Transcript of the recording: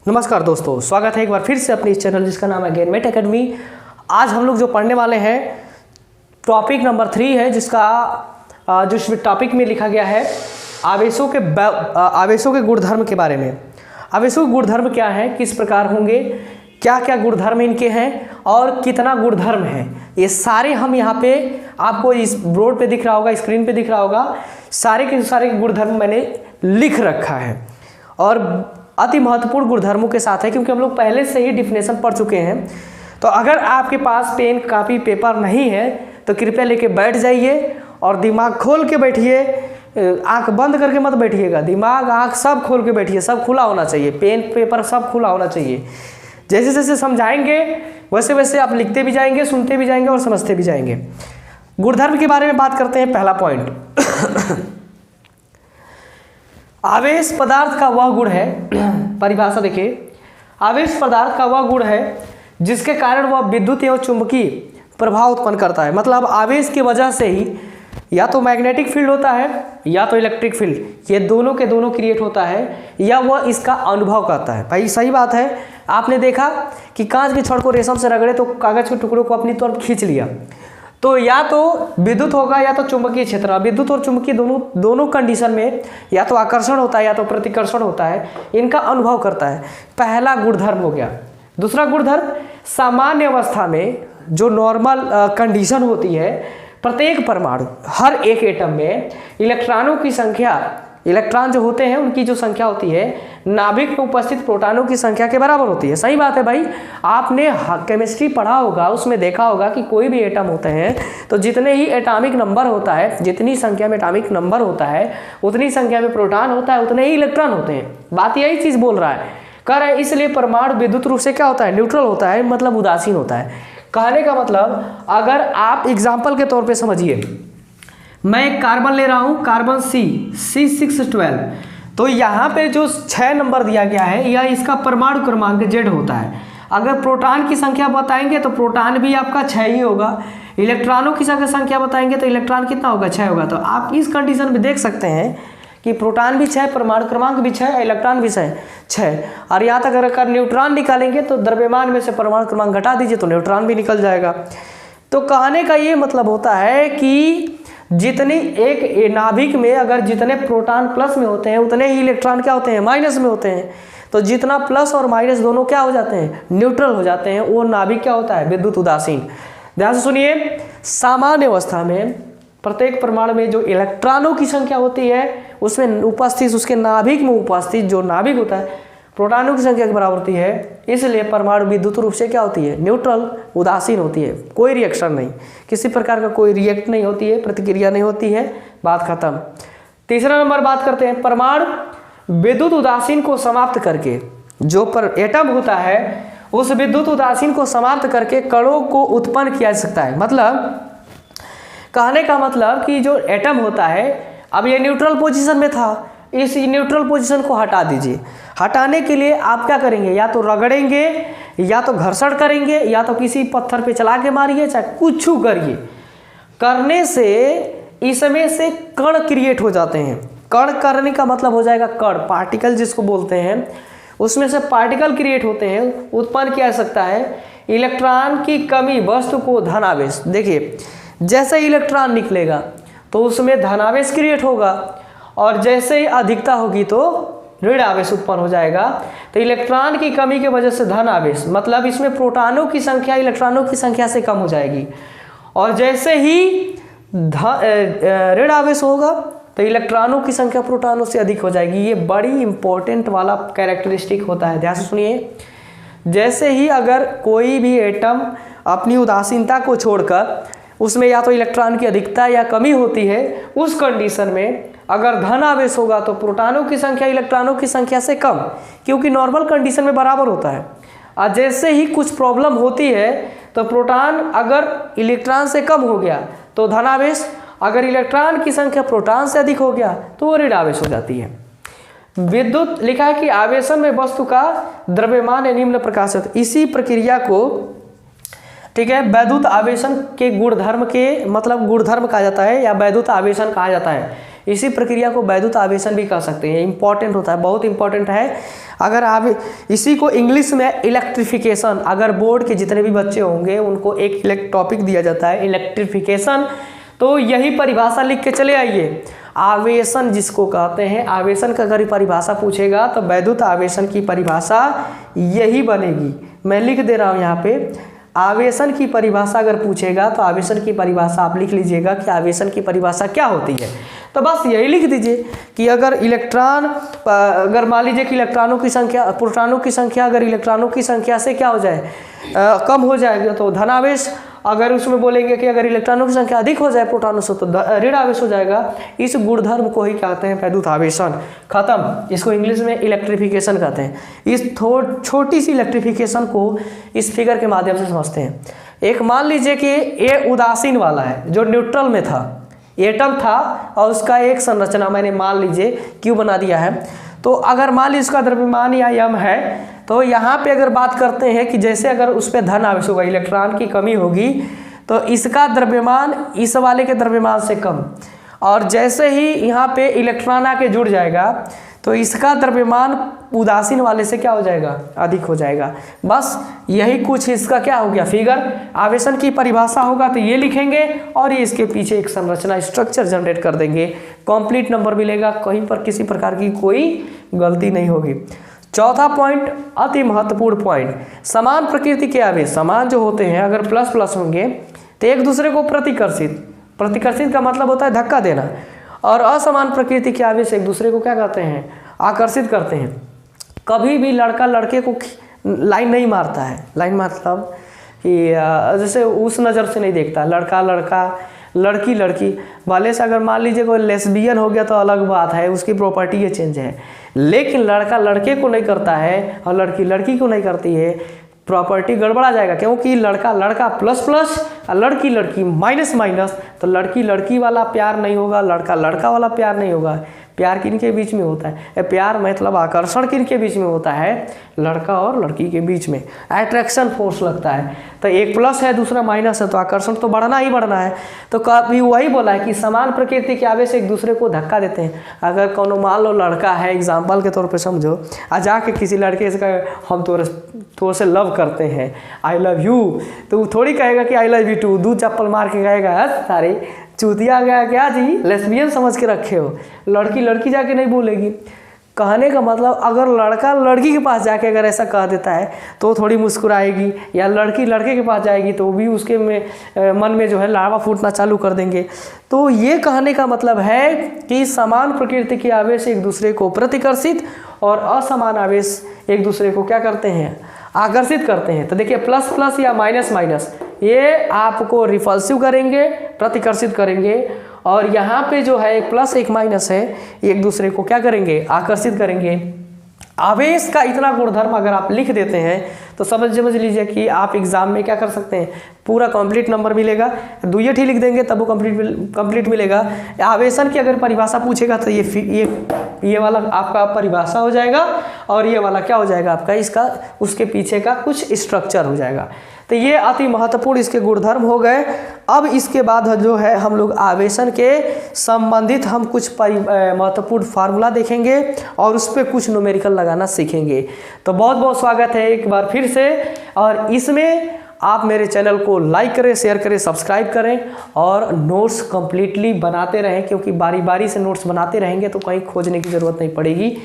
नमस्कार दोस्तों, स्वागत है एक बार फिर से अपने इस चैनल जिसका नाम है ज्ञानमेट एकेडमी। आज हम लोग जो पढ़ने वाले हैं टॉपिक नंबर 3 है, जिसका जो टॉपिक में लिखा गया है आवेशों के गुणधर्म के बारे में। आवेशों के गुणधर्म क्या है, किस प्रकार होंगे, क्या क्या गुणधर्म इनके हैं और कितना गुणधर्म है, ये सारे हम यहाँ पे आपको इस बोर्ड पे दिख रहा होगा, स्क्रीन पे दिख रहा होगा, सारे के सारे गुणधर्म मैंने लिख रखा है और अति महत्वपूर्ण गुणधर्मों के साथ है, क्योंकि हम लोग पहले से ही डिफिनेशन पढ़ चुके हैं। तो अगर आपके पास पेन कापी पेपर नहीं है तो कृपया लेके बैठ जाइए और दिमाग खोल के बैठिए, आंख बंद करके मत बैठिएगा, दिमाग आंख सब खोल के बैठिए, सब खुला होना चाहिए, पेन पेपर सब खुला होना चाहिए। जैसे जैसे समझाएंगे वैसे वैसे आप लिखते भी जाएंगे, सुनते भी जाएंगे और समझते भी जाएंगे। गुणधर्म के बारे में बात करते हैं। पहला पॉइंट आवेश पदार्थ का वह गुण है, परिभाषा देखिए, आवेश पदार्थ का वह गुण है जिसके कारण वह विद्युत एवं चुंबकीय प्रभाव उत्पन्न करता है। मतलब आवेश की वजह से ही या तो मैग्नेटिक फील्ड होता है या तो इलेक्ट्रिक फील्ड, ये दोनों के दोनों क्रिएट होता है या वह इसका अनुभव करता है। भाई सही बात है, आपने देखा कि कांच के छड़ को रेशम से रगड़े तो कागज के टुकड़ों को अपनी तरफ खींच लिया, तो या तो विद्युत होगा या तो चुंबकीय क्षेत्र। विद्युत और चुंबकीय दोनों कंडीशन में या तो आकर्षण होता है या तो प्रतिकर्षण होता है, इनका अनुभव करता है। पहला गुणधर्म हो गया। दूसरा गुणधर्म, सामान्य अवस्था में जो नॉर्मल कंडीशन होती है, प्रत्येक परमाणु हर एक एटम में इलेक्ट्रॉनों की संख्या, इलेक्ट्रॉन जो होते हैं उनकी जो संख्या होती है नाभिक में उपस्थित प्रोटॉनों की संख्या के बराबर होती है। सही बात है भाई, आपने केमिस्ट्री पढ़ा होगा, उसमें देखा होगा कि कोई भी एटम होते हैं तो जितने ही एटॉमिक नंबर होता है, जितनी संख्या में एटॉमिक नंबर होता है उतनी संख्या में प्रोटॉन होता है, उतने ही इलेक्ट्रॉन होते हैं। बात यही चीज़ बोल रहा है, कह रहे हैं इसलिए परमाणु विद्युत रूप से क्या होता है, न्यूट्रल होता है, मतलब उदासीन होता है। कहने का मतलब, अगर आप एग्जाम्पल के तौर पर समझिए, मैं एक कार्बन ले रहा हूँ, कार्बन C612, तो यहाँ पे जो 6 नंबर दिया गया है यह इसका परमाणु क्रमांक Z होता है। अगर प्रोटॉन की संख्या बताएंगे तो प्रोटॉन भी आपका 6 ही होगा, इलेक्ट्रॉनों की संख्या बताएंगे तो इलेक्ट्रॉन कितना होगा, 6 होगा। तो आप इस कंडीशन में देख सकते हैं कि प्रोटॉन भी 6, परमाणु क्रमांक भी 6, इलेक्ट्रॉन भी 6। और यहाँ तक अगर न्यूट्रॉन निकालेंगे तो द्रव्यमान में से परमाणु क्रमांक घटा दीजिए तो न्यूट्रॉन भी निकल जाएगा। तो कहने का ये मतलब होता है कि जितनी एक नाभिक में अगर जितने प्रोटॉन प्लस में होते हैं उतने ही इलेक्ट्रॉन क्या होते हैं, माइनस में होते हैं। तो जितना प्लस और माइनस दोनों क्या हो जाते हैं, न्यूट्रल हो जाते हैं, वो नाभिक क्या होता है, विद्युत उदासीन। ध्यान से सुनिए, सामान्य अवस्था में प्रत्येक परमाणु में जो इलेक्ट्रॉनों की संख्या होती है उसमें उपस्थित, उसके नाभिक में उपस्थित जो नाभिक होता है प्रोटॉनों की संख्या के बराबर होती है। इसलिए परमाणु विद्युत रूप से क्या होती है, न्यूट्रल, उदासीन होती है, कोई रिएक्शन नहीं, किसी प्रकार का कोई रिएक्ट नहीं होती है, प्रतिक्रिया नहीं होती है, बात खत्म। तीसरा नंबर बात करते हैं, परमाणु विद्युत उदासीन को समाप्त करके, जो पर एटम होता है उस विद्युत उदासीन को समाप्त करके कणों को उत्पन्न किया जा सकता है। मतलब कहने का मतलब कि जो एटम होता है, अब ये न्यूट्रल पोजीशन में था, इस न्यूट्रल पोजीशन को हटा दीजिए। हटाने के लिए आप क्या करेंगे, या तो रगड़ेंगे या तो घर्षण करेंगे या तो किसी पत्थर पे चला के मारिए, चाहे कुछ करिए। करने से इसमें से कण क्रिएट हो जाते हैं। कण करने का मतलब हो जाएगा कण, पार्टिकल जिसको बोलते हैं, उसमें से पार्टिकल क्रिएट होते हैं, उत्पन्न किया जा सकता है। इलेक्ट्रॉन की कमी वस्तु को धनावेश, देखिए जैसे इलेक्ट्रॉन निकलेगा तो उसमें धनावेश क्रिएट होगा और जैसे ही अधिकता होगी तो ऋण आवेश उत्पन्न हो जाएगा। तो इलेक्ट्रॉन की कमी की वजह से धन आवेश, मतलब इसमें प्रोटॉनों की संख्या इलेक्ट्रॉनों की संख्या से कम हो जाएगी, और जैसे ही ऋण आवेश होगा तो इलेक्ट्रॉनों की संख्या प्रोटॉनों से अधिक हो जाएगी। ये बड़ी इंपॉर्टेंट वाला कैरेक्टरिस्टिक होता है, ध्यान से सुनिए। जैसे ही अगर कोई भी एटम अपनी उदासीनता को छोड़कर उसमें या तो इलेक्ट्रॉन की अधिकता या कमी होती है, उस कंडीशन में अगर धन आवेश होगा तो प्रोटॉनों की संख्या इलेक्ट्रॉनों की संख्या से कम, क्योंकि नॉर्मल कंडीशन में बराबर होता है। और जैसे ही कुछ प्रॉब्लम होती है तो प्रोटॉन अगर इलेक्ट्रॉन से कम हो गया तो धन आवेश, अगर इलेक्ट्रॉन की संख्या प्रोटॉन से अधिक हो गया तो वो ऋण आवेश हो जाती है। विद्युत लिखा है कि आवेशन में वस्तु का द्रव्यमान निम्न प्रकार से, इसी प्रक्रिया को ठीक है वैद्युत आवेशन के गुणधर्म के मतलब गुणधर्म कहा जाता है या वैद्युत आवेशन कहा जाता है। इसी प्रक्रिया को वैद्युत आवेशन भी कह सकते हैं। इंपॉर्टेंट होता है, बहुत इंपॉर्टेंट है। अगर आप इसी को इंग्लिश में इलेक्ट्रिफिकेशन, अगर बोर्ड के जितने भी बच्चे होंगे उनको एक टॉपिक दिया जाता है इलेक्ट्रिफिकेशन, तो यही परिभाषा लिख के चले आइए। आवेशन जिसको कहते हैं, आवेशन का अगर परिभाषा पूछेगा तो वैद्युत आवेशन की परिभाषा यही बनेगी। मैं लिख दे रहा हूँ यहाँ पे, आवेशन की परिभाषा अगर पूछेगा तो आवेशन की परिभाषा आप लिख लीजिएगा कि आवेशन की परिभाषा क्या होती है। तो बस यही लिख दीजिए कि अगर इलेक्ट्रॉन, अगर मान लीजिए कि इलेक्ट्रॉनों की संख्या, प्रोटॉनों की संख्या अगर इलेक्ट्रॉनों की संख्या से क्या हो जाए, कम हो जाएगा तो धनावेश। अगर उसमें बोलेंगे कि अगर इलेक्ट्रॉनों की संख्या अधिक हो जाए प्रोटॉनों से तो ऋण आवेश हो जाएगा। इस गुणधर्म को ही कहते हैं वैद्युत आवेशन। खत्म। इसको इंग्लिश में इलेक्ट्रिफिकेशन कहते हैं। इस छोटी सी इलेक्ट्रिफिकेशन को इस फिगर के माध्यम से समझते हैं। एक मान लीजिए कि ये उदासीन वाला है जो न्यूट्रल में था, एटम था और उसका एक संरचना मैंने मान लीजिए क्यू बना दिया है। तो अगर मान लीजिए इसका द्रव्यमान या यम है, तो यहाँ पे अगर बात करते हैं कि जैसे अगर उस पर धन आवेश होगा, इलेक्ट्रॉन की कमी होगी तो इसका द्रव्यमान इस वाले के द्रव्यमान से कम, और जैसे ही यहाँ पे इलेक्ट्रॉन आके जुड़ जाएगा तो इसका द्रव्यमान उदासीन वाले से क्या हो जाएगा, अधिक हो जाएगा। बस यही कुछ इसका क्या हो गया फिगर। आवेशन की परिभाषा होगा तो ये लिखेंगे और ये इसके पीछे एक संरचना स्ट्रक्चर जनरेट कर देंगे, कंप्लीट नंबर मिलेगा, कहीं पर किसी प्रकार की कोई गलती नहीं होगी। चौथा पॉइंट, अति महत्वपूर्ण पॉइंट, समान प्रकृति के आवेश, समान जो होते हैं अगर प्लस प्लस होंगे तो एक दूसरे को प्रतिकर्षित, प्रतिकर्षित का मतलब होता है धक्का देना, और असमान प्रकृति के आवेश एक दूसरे को क्या कहते हैं, आकर्षित करते हैं। कभी भी लड़का लड़के को लाइन नहीं मारता है, लाइन मतलब कि जैसे उस नज़र से नहीं देखता, लड़का लड़का, लड़की लड़की वाले से। अगर मान लीजिए कोई लेस्बियन हो गया तो अलग बात है, उसकी प्रॉपर्टी ये चेंज है, लेकिन लड़का लड़के को नहीं करता है और लड़की लड़की को नहीं करती है, प्रॉपर्टी गड़बड़ा जाएगा। क्योंकि लड़का लड़का प्लस प्लस और लड़की लड़की माइनस माइनस, तो लड़की लड़की वाला प्यार नहीं होगा, लड़का लड़का वाला प्यार नहीं होगा। प्यार किनके बीच में होता है, प्यार मतलब आकर्षण किनके बीच में होता है, लड़का और लड़की के बीच में अट्रैक्शन फोर्स लगता है। तो एक प्लस है दूसरा माइनस है तो आकर्षण तो बढ़ना ही बढ़ना है। तो कभी वही बोला है कि समान प्रकृति के आवेश एक दूसरे को धक्का देते हैं। अगर कोनो मान लो लड़का है, एग्जाम्पल के तौर पर समझो, आ जाके किसी लड़के से कहे हम तो से लव करते हैं, आई लव यू, तो वो थोड़ी कहेगा कि आई लव यू टू, दो चप्पल मार के कहेगा सारे चूतिया गया क्या जी, लेस्बियन समझ के रखे हो। लड़की लड़की जाके नहीं बोलेगी। कहने का मतलब अगर लड़का लड़की के पास जाके अगर ऐसा कह देता है तो थोड़ी मुस्कुराएगी, या लड़की लड़के के पास जाएगी तो भी उसके मन में जो है लावा फूटना चालू कर देंगे। तो ये कहने का मतलब है कि समान प्रकृति के आवेश एक दूसरे को प्रतिकर्षित और असमान आवेश एक दूसरे को क्या करते हैं, आकर्षित करते हैं। तो देखिए प्लस प्लस या माइनस माइनस ये आपको रिपल्सिव करेंगे, प्रतिकर्षित करेंगे, और यहाँ पे जो है एक प्लस एक माइनस है, एक दूसरे को क्या करेंगे, आकर्षित करेंगे। आवेश का इतना गुणधर्म अगर आप लिख देते हैं तो समझ लीजिए कि आप एग्जाम में क्या कर सकते हैं, पूरा कंप्लीट नंबर मिलेगा। दुइयठ ही लिख देंगे तब वो कंप्लीट मिलेगा। आवेशन की अगर परिभाषा पूछेगा तो ये वाला आपका परिभाषा हो जाएगा, और ये वाला क्या हो जाएगा आपका, इसका उसके पीछे का कुछ स्ट्रक्चर हो जाएगा। तो ये अति महत्वपूर्ण इसके गुणधर्म हो गए। अब इसके बाद जो है हम लोग आवेशन के संबंधित हम कुछ महत्वपूर्ण फार्मूला देखेंगे और उस पर कुछ न्यूमेरिकल लगाना सीखेंगे। तो बहुत बहुत स्वागत है एक बार फिर से, और इसमें आप मेरे चैनल को लाइक करें, शेयर करें, सब्सक्राइब करें और नोट्स कंप्लीटली बनाते रहें, क्योंकि बारी बारी से नोट्स बनाते रहेंगे तो कहीं खोजने की ज़रूरत नहीं पड़ेगी।